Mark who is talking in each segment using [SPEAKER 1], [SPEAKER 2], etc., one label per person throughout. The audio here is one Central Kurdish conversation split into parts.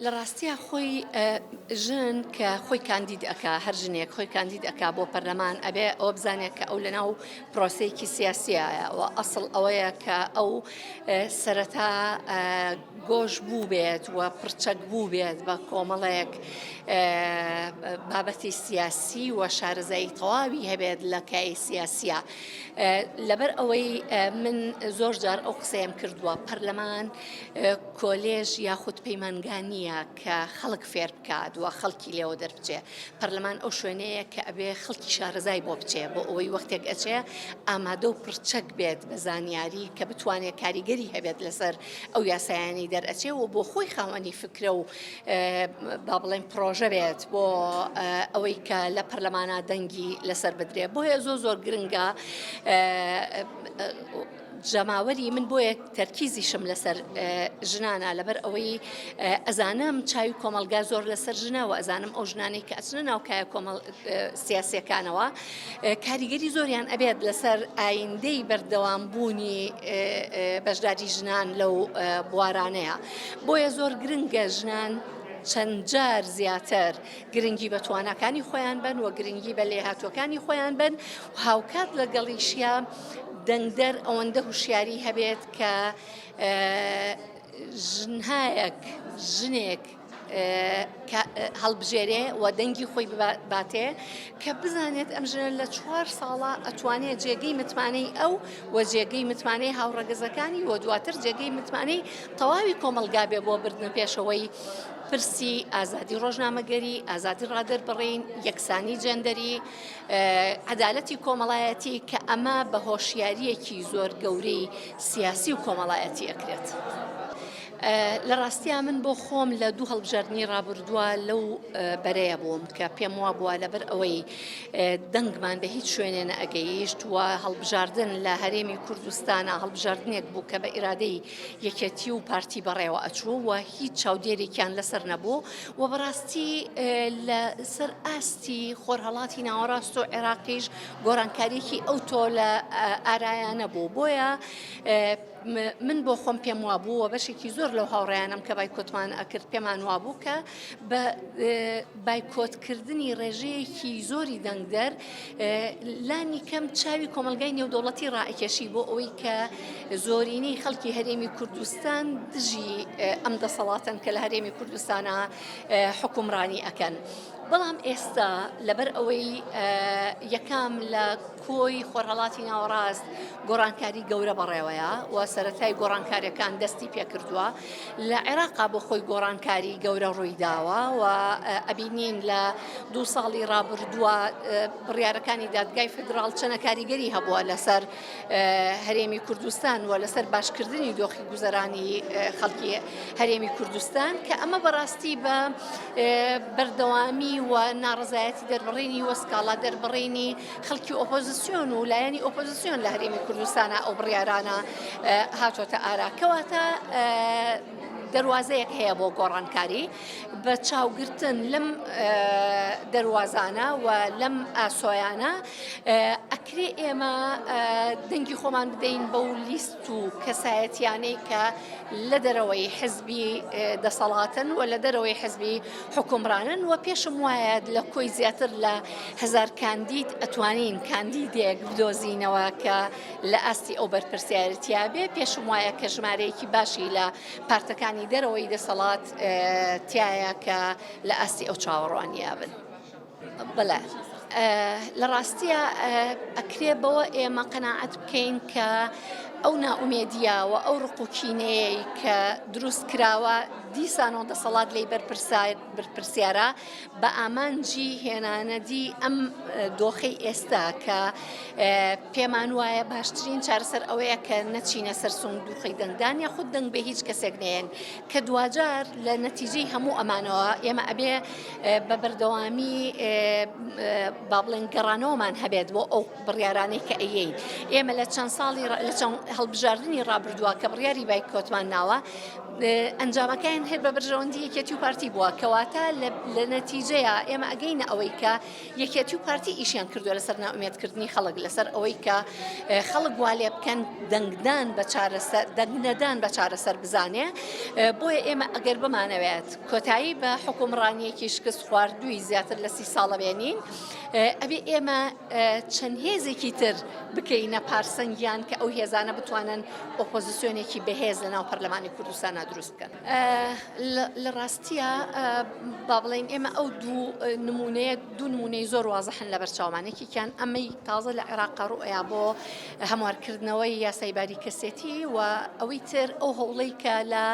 [SPEAKER 1] لە ڕاستیە خۆی ژن کە خۆی کاندید ئەکا هەر ژنێک خۆی کاندید ئەکا بۆ پەرلەمان ئەبێ ئەوە بزانێت کە ئەو لەناو پرۆسەیەکی سیاسیایە و ئەسڵ ئەوەیە کە ئەو سەرەتا گۆش بوو بێت و پرچەک بوو بێت بە کۆمەڵەیەک بابەتی سیاسی و شارەزایی تەواوی هەبێت لە کای سیاسیە. لەبەر ئەوەی من زۆر جار ئەو قسەیەم کردووە پەرلەمان کۆلێژ یاخود پەیمانگانیە کە خەڵک فێر بکات و خەڵکی لێوە دەربچێ. پەرلەمان ئەو شوێنەیە کە ئەبێ خەڵکی شارەزای بۆ بچێ بۆ ئەوەی وەختێک ئەچێ ئامادە و پرچەک بێت بە زانیاری کە بتوانێت کاریگەری هەبێت لەسەر ئەو یاسایانی دەرئەچێ و بۆ خۆی خاوەنی فکرە و با بڵێن پرۆژە بێت بۆ ئەوەی کە لە پەرلەمانە دەنگی لەسەر بدرێت. بۆیە زۆر گرنگە جەماوەری من بۆیە تەرکیزیشم لەسەر ژنانە لەبەر ئەوەی ئەزانم چاوی کۆمەلگا زۆر لەسەر ژنەوە ئەزانم ئەو ژنانەی کە ئەچنە ناوکایە کۆمەڵ سیاسیەکانەوە کاریگەری زۆریان ئەبێت لەسەر ئایندەی بەردەوامبوونی بەشداری ژنان لەو بوارانەیە. بۆیە زۆر گرنگە ژنان چەند جار زیاتر گرنگی بە تواناکانی خۆیان بن و گرنگی بە لێهاتوەکانی خۆیان بن و هاوکات لەگەڵیشیە دەنگدەر ئەوەندە هوشیاری هەبێت کە ژنێک هەڵبژێرێ و دەنگی خۆی باتێ کە بزانێت ئەم ژنە لە 4 ساڵە ئەتوانێت جێگەی متمانەی ئەو و جێگەی متمانەی هاوڕەگەزەکانی و دواتر جێگەی متمانەی تەواوی کۆمەلگا بێ بۆ بردنە پێشەوەی پرسی ئازادی ڕۆژنامەگەری، ئازادی ڕادەربڕین، یەکسانی جەندەری، عەدالەتی کۆمەڵایەتی کە ئەمە بە هۆشیاریەکی زۆر گەورەی سیاسی و کۆمەڵایەتی ئەکرێت. لە ڕاستیە من بۆ خۆم لە 2 هەڵبژاردننی ڕابردووە لەو بەرەیە بووم کە پێم وا بووە لەبەر ئەوەی دەنگمان بە هیچ شوێنێ نەئەگەیشت و هەڵبژاردن لە هەرێمی کوردستانە هەڵبژاردنێک بوو کە بە ئیرادەی یەکێتی و پارتی بەڕێوە ئەچوو و هیچ چاودێرێکیان لەسەر نەبوو و بەڕاستی لە سەر ئاستی خۆرهەڵاتی ناوەڕاست و عێراقیش گۆڕانکاریەکی ئەو تۆ لە ئارایانە بوو. بۆیە من بۆ خۆم پێم وابوو و بەشێکی زۆر لەو هاوڕێیانم کە بایکۆتمان ئەکرد پێمان وابوو کە بە بایکۆتکردنی ڕێژەیەکی زۆری دەنگدەر لانی کەم چاوی کۆمەلگای نێودەوڵەتی ڕائکێشی بۆ ئەوەی کە زۆرینەی خەڵکی هەرێمی کوردستان دژی ئەم دەسەڵاتن کە لە هەرێمی کوردستانە حکومڕانی ئەکەن. بەڵام ئێستا لەبەر ئەوەی یەکام لە کۆی خۆرهەڵاتی ناوەڕاست گۆڕانکاری گەورە بەڕێوەیە و سەرەتای گۆڕانکاریەکان دەستی پێکردووە لە عێراقا بۆ خۆی گۆڕانکاری گەورە ڕوویداوە و ئەبینین لە 2 ساڵی ڕابردووە بڕیارەکانی دادگای فدرال چەنە کاریگەری هەبووە لەسەر هەرێمی کوردستان و لەسەر باشکردنی دۆخی گوزەرانی خەڵکی هەرێمی کوردستان کە ئەمە بەڕاستی بە بەردەوامی و ناڕزایەتی دەربڕینی و سکاڵا دەربڕینی خەڵکی ئۆپۆزیسیۆن و لایەنی ئۆپۆزیسیۆن لە هەرێمی کوردستانە ئەو بڕیارانە هاتوۆتە ئارا کەواتە دەواازەیەک هەیە بۆ گۆڕانکاری بە چاوگرتن لەم دەواازانە و لەم ئاسۆیانە ئەکرێ ئێمە دەنگی خۆمان بدەین بەو لیست و کەسایەتیانەی کە لە دەرەوەی حزبی دەسەڵاتن و لە دەرەوەی حزبی حکومڕانن و پێشم وایە لە کۆی زیاتر لە 1000 کاندید ئەتوانین کاندیدێک بدۆزینەوە کە لە ئاستی ئەو بەرپرسیارەتیا بێ. پێشم وایە کە ژمارەیەکی باشی لە پارتەکانی دەرەوەی دەسەڵات تایە کە لە ئاستی ئەو چاوەڕوانیا بن. بەڵێ لە ڕاستیە ئەکرێ بەوە ئێمە قەناعەت بکەین کە ئەو نائومێدیە و ئەو ڕقوکینەیە کە دروست کراوە دیسانەوە دەسەڵات لی بەرپرسیارە بە ئامانجی هێنانەدی ئەم دۆخەی ئێستا کە پێمان وایە باشترین چارەسەر ئەوەیە کە نەچینە سەر سندوقی دەنگدان یاخود دەنگ بە هیچ کەسێک نێن کە دوجار لە نەتیجەی هەموو ئەمانەوە ئێمە ئەبێ بە بەردەوامی با بڵێن گەڕانەوەمان هەبێت بۆ ئەو بڕیارانەی کە ئەیین. ئێمە لە چەند ساڵی لە چەند هەڵبژاردننی ڕابردووە کە بڕیاری بایکۆتمان ناوە ئەنجامەکەیان هەر بە بەرژەوەندی یەکێتی و پارتی بووە کەواتە لە نەتیجەیە ئێمە ئەگەینە ئەوەی کە یەکێتی و پارتی ئیشیان کردووە لەسەر ناومێدکردنی خەڵک لەسەر ئەوەی کە خەڵک وا لێ بکەن دەنگنەدان بە چارەسەر بزانێ بۆیە ئێمە ئەگەر بمانەوێت کۆتایی بە حکومڕانیەکی شکست خواردووی زیاتر لە 30 ساڵە بێنین ئەبێ ئێمە چەند هێزێکی تر بکەینە پارسەنگیان کە ئەو هێزانە بتوانن ئۆپۆزیسیۆنێکی بەهێز لە ناو پەرلەمانی کوردستانە دروست بکەن. لە ڕاستیە با بڵێن ئێمە ئەو دوو نمونەی زۆر وازەحن لە بەرچاومانێکیان ئەمەی تازە لە عێراق ڕوئیا بۆ هەموارکردنەوەی یاسای باریکەسێتی و ئەوەی تر ئەو هەوڵەی کە لە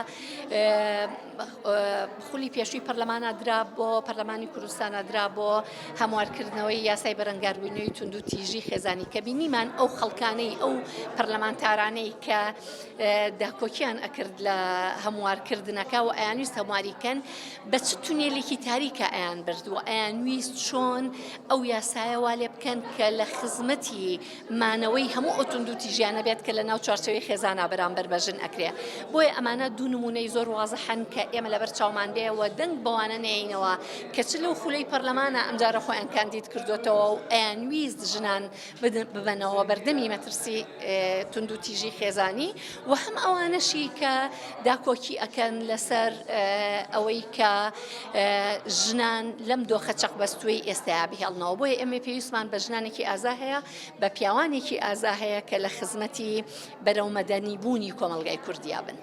[SPEAKER 1] خولی پێشووی پەرلەمانە درا بۆ پەرلەمانی کوردستانە درا بۆ هەموارکردنەوەی یاسای بەرەنگاربوونەوەی تونند و تیژی خێزانی کە بینیمان ئەو خەڵکانەی ئەو پەرلەمانتارانەی کە داکۆکیان ئەکرد لە هەموارکردنەکە و ئەیانویست هەمواریکەن بە چ تونێلێکی تاریکە ئەیان بردووە ئەیانویست چۆن ئەو یاسایەوا لێ بکەن کە لە خزمەتی مانەوەی هەموو ئەو تونند و تیژیانە بێت کە لە ناو چوارچەوەی خێزانە بەرامبەر بەژن ئەکرێ بۆیە ئەمانە دوو نمونەی زۆر وازەحن کە ئێمە لەبەر چاومان دێەوە دەنگ بەوانە نێینەوە کە چ لەو خولەی پەرلەمانە ئەمجارە خۆیان کاندید کردوێتەوە و ئەیانویست ژنان ببەنەوە بەردەمی مەترسی تونند و تیژی خێزانی و هەم ئەوانەشی کە داکۆکی ئەکەن لەسەر ئەوەی کە ژنان لەم دۆخە چەقبەستووی ئێستایا بهێڵنەوە بۆیە ئێمە پێویستمان بە ژنانێکی ئازا هەیە بە پیاوانێکی ئازا هەیە کە لە خزمەتی بەرەومەدەنی بوونی کۆمەلگای کوردیا بن.